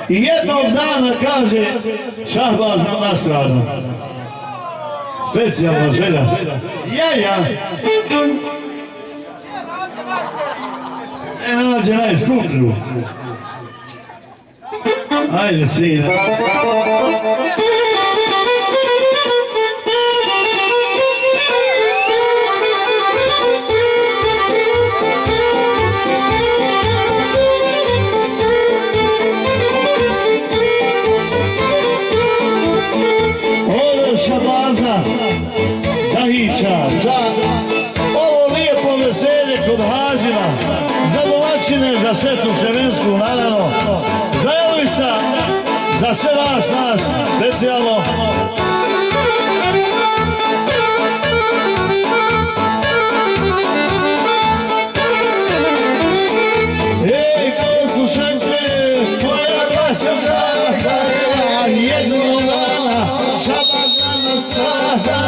I jednog dana kaže Šahbaz nam nastrada. Specijalna želja. Ja. Nađe najskuplju. Ajde, sine. Ovo Šahbaza Dahića za ovo lijepo veselje kod Hazina, za domaćine, za Svetu Ševensku, naravno, za Elvisa, za sve vas, nas, specijalno. Ej, poslušajte, moja braća draga, jednog dana Šahbaz nam nastrada.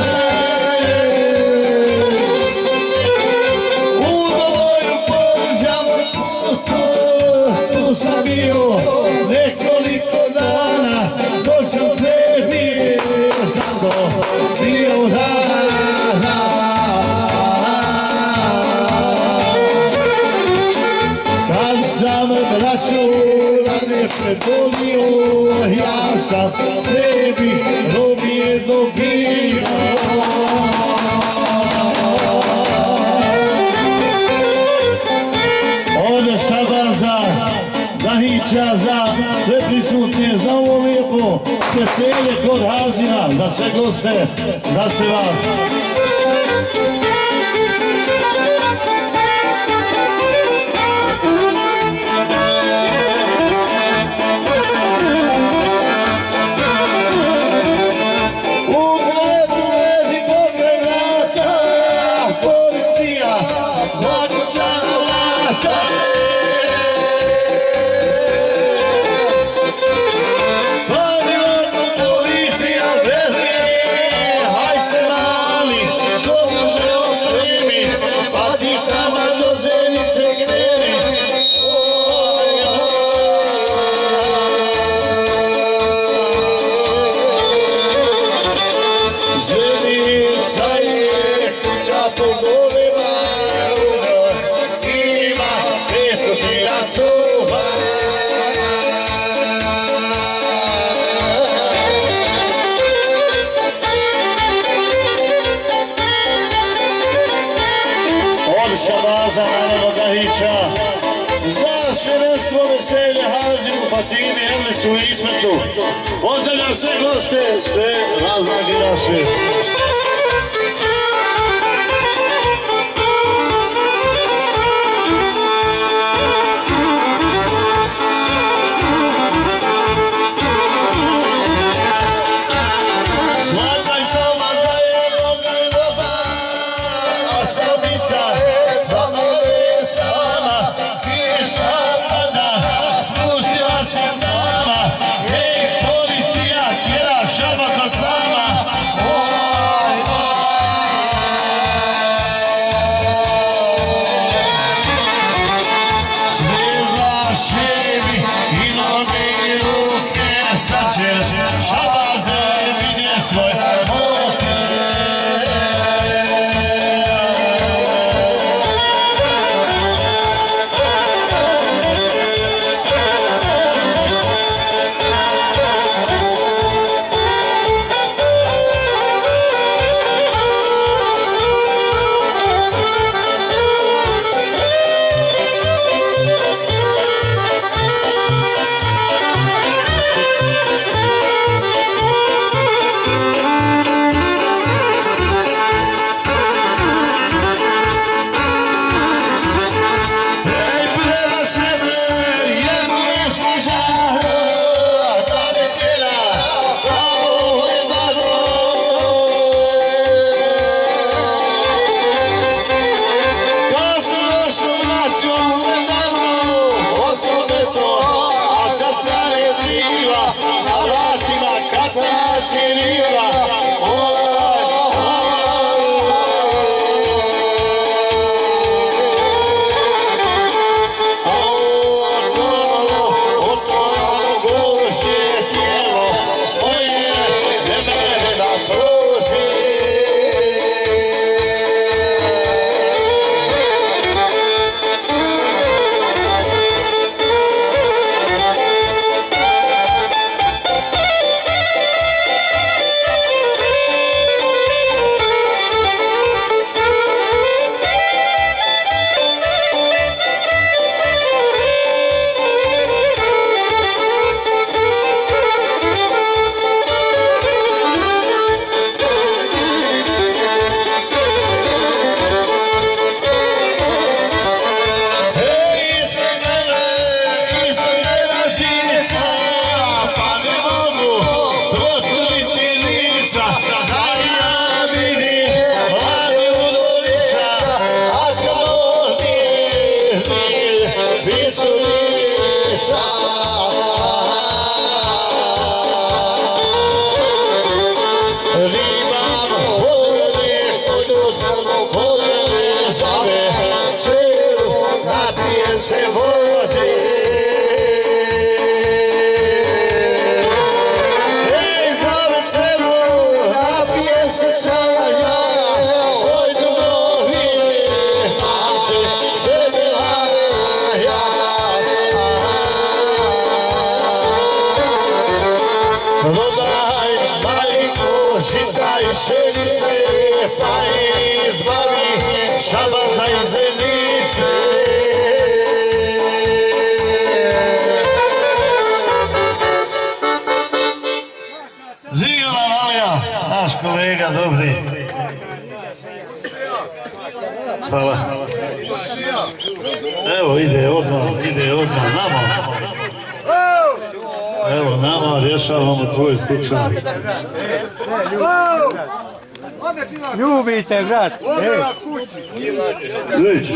Sam bio nekoliko dana dok sam sebi sam to bio dana. Kad sam braću rane prebolio, ja sam sebi robije dobio. Ode Šahbaza Dahića za sve prisutnije, za ovo lijepo veselje kod Hazina, za sve goste, za sve vas. Šahbaza naravno Dahića za ševensko veselje Hazinu, Fatimi, Emlisu i Ismetu. Pozdravljam sve goste, sve razlage naše. naš kolega dobri. Hvala. Evo ide odmah nama. Evo nama rješavamo tvoj slučaj. Ljubite, brat. Lič.